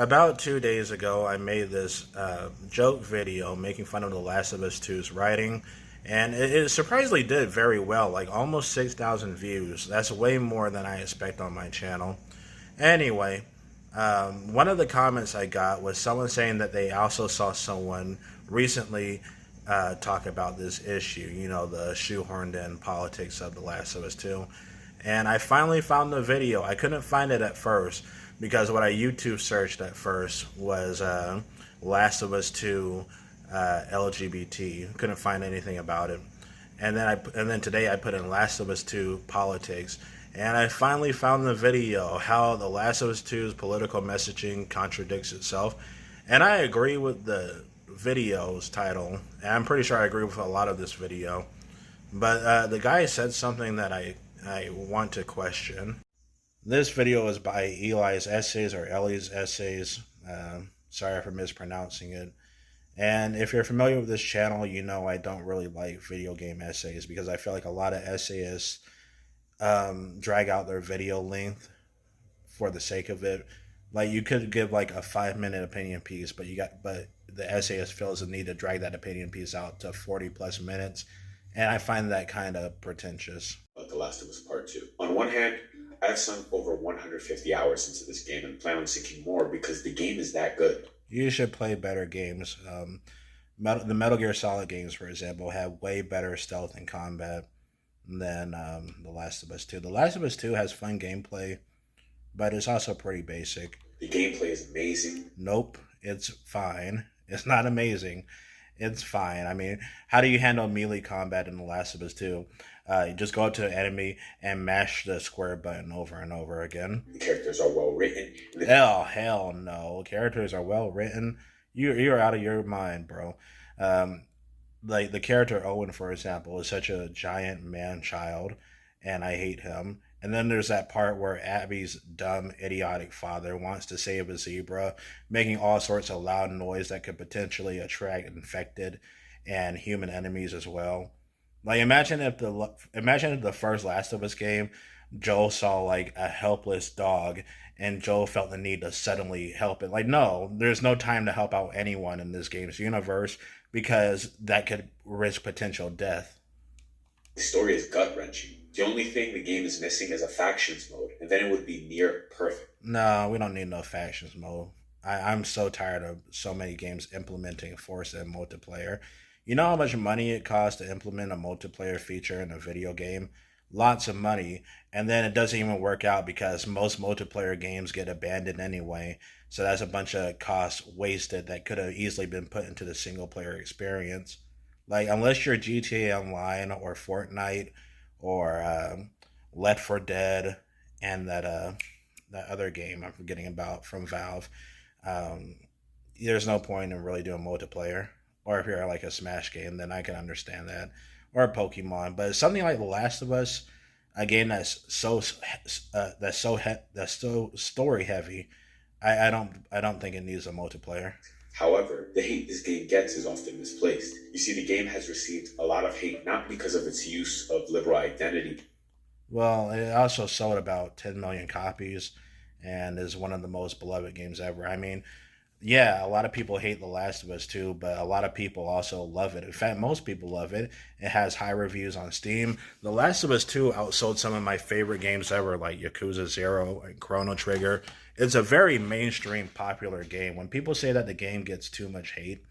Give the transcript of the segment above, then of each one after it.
About 2 days ago, I made this joke video making fun of The Last of Us 2's writing, and it surprisingly did very well, like almost 6,000 views. That's way more than I expect on my channel. Anyway, one of the comments I got was someone saying that they also saw someone recently talk about this issue, the shoehorned in politics of The Last of Us 2. And I finally found the video. I couldn't find it at first because what I YouTube searched at first was Last of Us 2 LGBT. Couldn't find anything about it. And then today I put in Last of Us 2 politics, and I finally found the video how The Last of Us 2's political messaging contradicts itself. And I agree with the video's title. And I'm pretty sure I agree with a lot of this video. But the guy said something that I want to question. This video is by Eli's Essays or Ellie's Essays. Sorry for mispronouncing it. And if you're familiar with this channel, you know I don't really like video game essays because I feel like a lot of essayists drag out their video length for the sake of it. Like you could give like a 5-minute opinion piece, but the essayist feels the need to drag that opinion piece out to 40 plus minutes. And I find that kind of pretentious. The Last of Us Part 2. On one hand, I've sunk over 150 hours into this game and plan on sinking more because the game is that good. You should play better games. The Metal Gear Solid games, for example, have way better stealth and combat than The Last of Us 2. The Last of Us 2 has fun gameplay, but it's also pretty basic. The gameplay is amazing. Nope, it's fine. It's not amazing. It's fine. I mean, how do you handle melee combat in The Last of Us 2? You just go up to an enemy and mash the square button over and over again. The characters are well written. Hell no. Characters are well written. You're out of your mind, bro. Like the character Owen, for example, is such a giant man-child, and I hate him. And then there's that part where Abby's dumb, idiotic father wants to save a zebra, making all sorts of loud noise that could potentially attract infected and human enemies as well. Like imagine if the first Last of Us game, Joel saw like a helpless dog, and Joel felt the need to suddenly help it. Like no, there's no time to help out anyone in this game's universe because that could risk potential death. The story is gut-wrenching. The only thing the game is missing is a factions mode, and then it would be near perfect. No, we don't need no factions mode. I'm so tired of so many games implementing force and multiplayer. You know how much money it costs to implement a multiplayer feature in a video game? Lots of money, and then it doesn't even work out because most multiplayer games get abandoned anyway. So that's a bunch of costs wasted that could have easily been put into the single player experience. Like unless you're GTA Online or Fortnite or Left 4 Dead and that other game I'm forgetting about from Valve, there's no point in really doing multiplayer. Or if you're like a Smash game, then I can understand that. Or Pokemon, but something like The Last of Us, a game that's so story heavy, I don't think it needs a multiplayer. However, the hate this game gets is often misplaced. You see, the game has received a lot of hate not because of its use of liberal identity. Well, it also sold about 10 million copies and is one of the most beloved games ever. I mean, yeah, a lot of people hate The Last of Us 2, but a lot of people also love it. In fact, most people love it. It has high reviews on Steam. The Last of Us 2 outsold some of my favorite games ever, like Yakuza 0 and Chrono Trigger. It's a very mainstream, popular game. When people say that the game gets too much hate,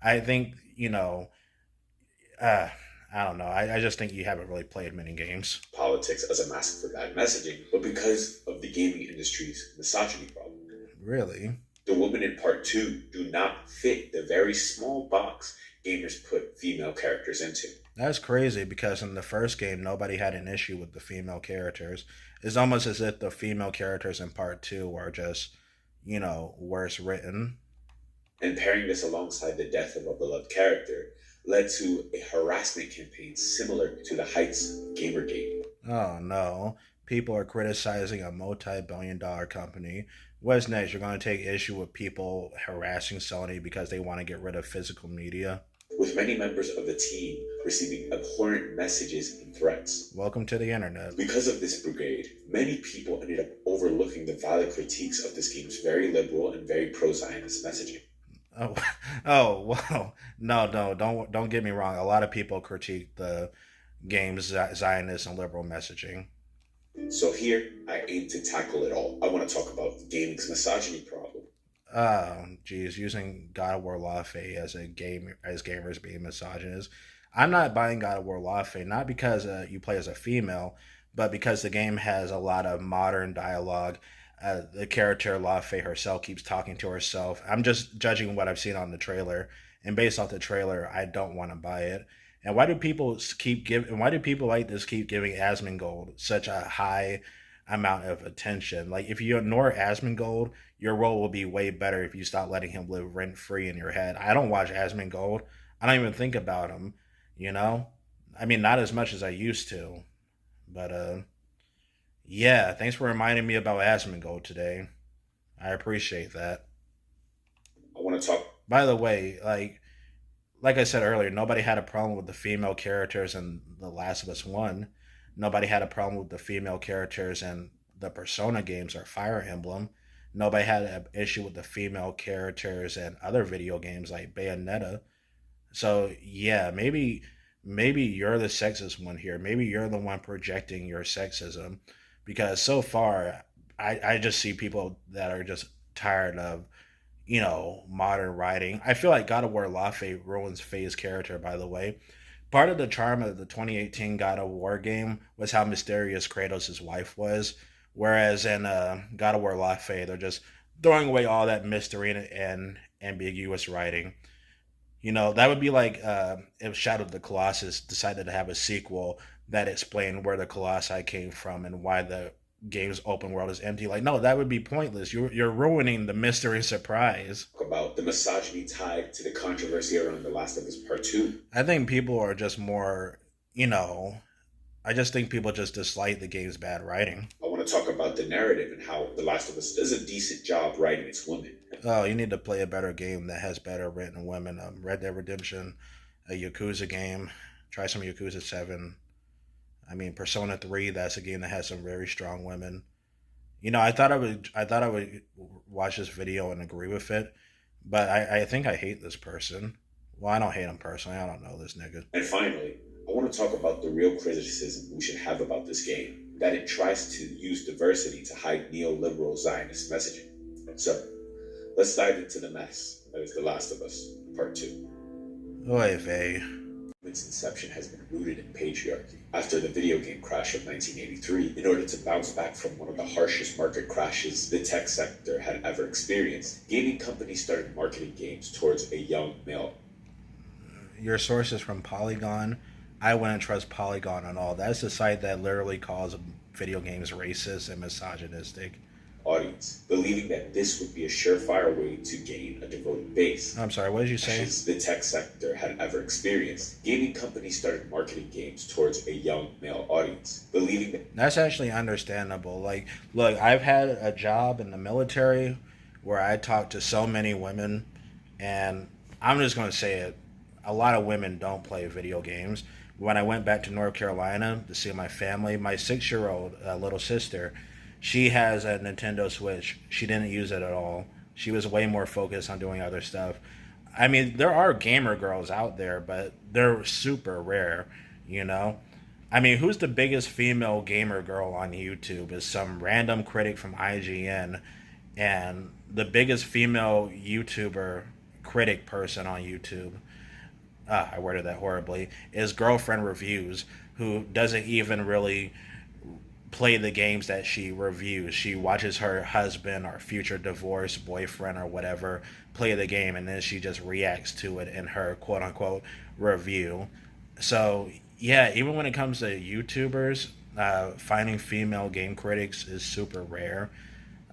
I think, I don't know. I just think you haven't really played many games. Politics as a mask for bad messaging, but because of the gaming industry's misogyny problem. Really? The women in Part 2 do not fit the very small box gamers put female characters into. That's crazy because in the first game, nobody had an issue with the female characters. It's almost as if the female characters in Part 2 are just, worse written. And pairing this alongside the death of a beloved character led to a harassment campaign similar to the heights of Gamergate. Oh no. People are criticizing a multi-billion-dollar company. What's next? You're going to take issue with people harassing Sony because they want to get rid of physical media? with many members of the team receiving abhorrent messages and threats. Welcome to the internet. Because of this brigade, many people ended up overlooking the valid critiques of this game's very liberal and very pro-Zionist messaging. Oh, well, no, don't get me wrong. A lot of people critique the game's Zionist and liberal messaging. So here, I aim to tackle it all. I want to talk about gaming's misogyny problem. Geez, using God of War Lafe as a game as gamers being misogynist. I'm not buying God of War Lafe, not because you play as a female, but because the game has a lot of modern dialogue. The character Lafe herself keeps talking to herself. I'm just judging what I've seen on the trailer, and based off the trailer, I don't want to buy it. And why do people keep giving? Why do people like this keep giving Asmongold such a high amount of attention? Like, if you ignore Asmongold, your role will be way better if you stop letting him live rent free in your head. I don't watch Asmongold. I don't even think about him. You know, I mean, not as much as I used to. But yeah. Thanks for reminding me about Asmongold today. I appreciate that. I want to talk. By the way, like I said earlier, nobody had a problem with the female characters in The Last of Us 1. Nobody had a problem with the female characters in the Persona games or Fire Emblem. Nobody had an issue with the female characters in other video games like Bayonetta. So yeah, maybe you're the sexist one here. Maybe you're the one projecting your sexism, because so far I just see people that are just tired of modern writing. I feel like God of War Lafe ruins Faye's character, by the way. Part of the charm of the 2018 God of War game was how mysterious Kratos' wife was. Whereas in God of War Lafe, they're just throwing away all that mystery and ambiguous writing. That would be like if Shadow of the Colossus decided to have a sequel that explained where the Colossi came from and why the game's open world is empty. Like, no, that would be pointless. You're ruining the mystery surprise. About the misogyny tied to the controversy around The Last of Us Part 2. I think people are just more, I just think people just dislike the game's bad writing. I want to talk about the narrative and how The Last of Us does a decent job writing its women. Oh, you need to play a better game that has better written women. Red Dead Redemption, a Yakuza game. Try some Yakuza 7. I mean, Persona 3, that's a game that has some very strong women. I thought I would watch this video and agree with it, but I think I hate this person. Well, I don't hate him personally. I don't know this nigga. And finally, I want to talk about the real criticism we should have about this game, that it tries to use diversity to hide neoliberal Zionist messaging. So, let's dive into the mess that is The Last of Us Part 2. Oy vey. Its inception has been rooted in patriarchy. After the video game crash of 1983, in order to bounce back from one of the harshest market crashes the tech sector had ever experienced, gaming companies started marketing games towards a young male. Your source is from Polygon. I wouldn't trust Polygon at all. That's the site that literally calls video games racist and misogynistic. Audience, believing that this would be a surefire way to gain a devoted base. I'm sorry, what did you say? As the tech sector had ever experienced, gaming companies started marketing games towards a young male audience, believing that... That's actually understandable. Like, look, I've had a job in the military where I talked to so many women, and I'm just going to say it, a lot of women don't play video games. When I went back to North Carolina to see my family, my 6-year-old little sister, she has a Nintendo Switch. She didn't use it at all. She was way more focused on doing other stuff. I mean, there are gamer girls out there, but they're super rare, I mean, who's the biggest female gamer girl on YouTube? Is some random critic from IGN. And the biggest female YouTuber critic person on YouTube, I worded that horribly, is Girlfriend Reviews, who doesn't even really play the games that she reviews. She watches her husband or future divorced boyfriend or whatever play the game, and then she just reacts to it in her quote unquote review. So yeah, even when it comes to YouTubers, finding female game critics is super rare.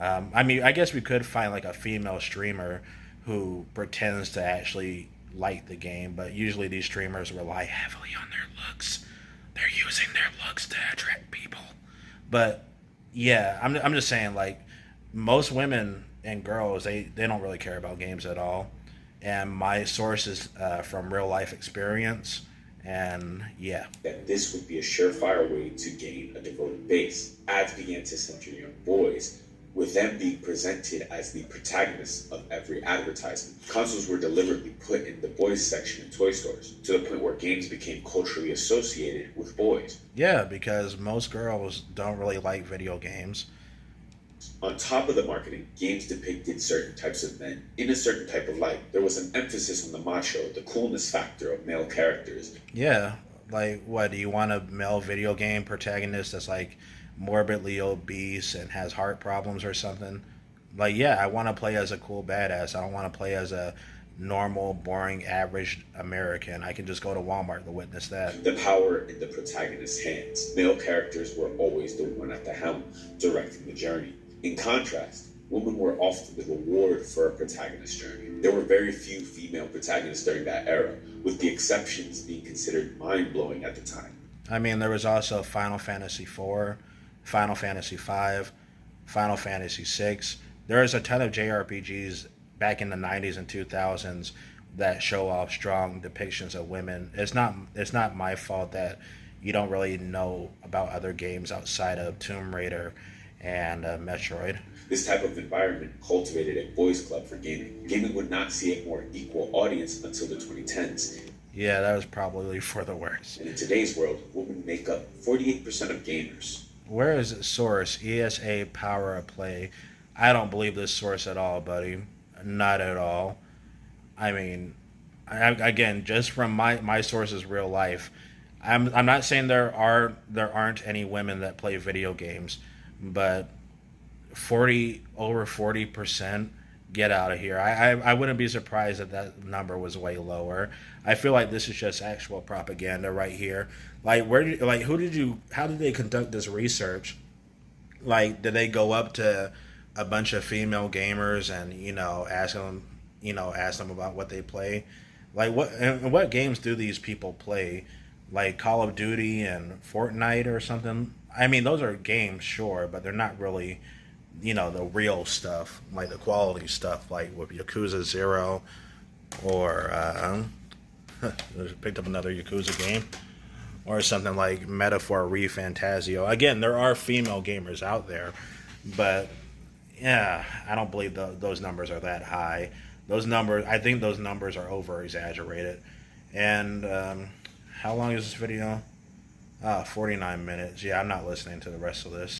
I mean, I guess we could find like a female streamer who pretends to actually like the game, but usually these streamers rely heavily on their looks. They're using their looks to attract people. But yeah, I'm just saying, like, most women and girls, they don't really care about games at all. and my source is from real life experience. And yeah. That this would be a surefire way to gain a devoted base. Ads began to center young boys, with them being presented as the protagonists of every advertisement. Consoles were deliberately put in the boys section in toy stores, to the point where games became culturally associated with boys. Yeah, because most girls don't really like video games. On top of the marketing, games depicted certain types of men in a certain type of light. There was an emphasis on the macho, the coolness factor of male characters. Yeah, like what, do you want a male video game protagonist that's like morbidly obese and has heart problems or something? Like, yeah, I want to play as a cool badass. I don't want to play as a normal, boring, average American. I can just go to Walmart to witness that. The power in the protagonist's hands. Male characters were always the one at the helm, directing the journey. In contrast, women were often the reward for a protagonist's journey. There were very few female protagonists during that era, with the exceptions being considered mind-blowing at the time. I mean, there was also Final Fantasy IV, Final Fantasy V, Final Fantasy VI. There is a ton of JRPGs back in the 90s and 2000s that show off strong depictions of women. It's not my fault that you don't really know about other games outside of Tomb Raider and Metroid. This type of environment cultivated a boys' club for gaming. Gaming would not see a more equal audience until the 2010s. Yeah, that was probably for the worst. And in today's world, women make up 48% of gamers. Where is its source? ESA Power of Play. I don't believe this source at all, buddy. Not at all. I mean, again, just from my sources, real life. I'm not saying there aren't any women that play video games, but over 40%, get out of here. I wouldn't be surprised if that number was way lower. I feel like this is just actual propaganda right here. Like, how did they conduct this research? Like, did they go up to a bunch of female gamers and ask them about what they play? Like, what games do these people play? Like Call of Duty and Fortnite or something? I mean, those are games, sure, but they're not really, the real stuff, like the quality stuff, like with Yakuza 0 or picked up another Yakuza game or something like Metaphor ReFantazio. Again, there are female gamers out there, but yeah, I don't believe those numbers are that high. I think those numbers are over exaggerated. And how long is this video? 49 minutes. Yeah, I'm not listening to the rest of this.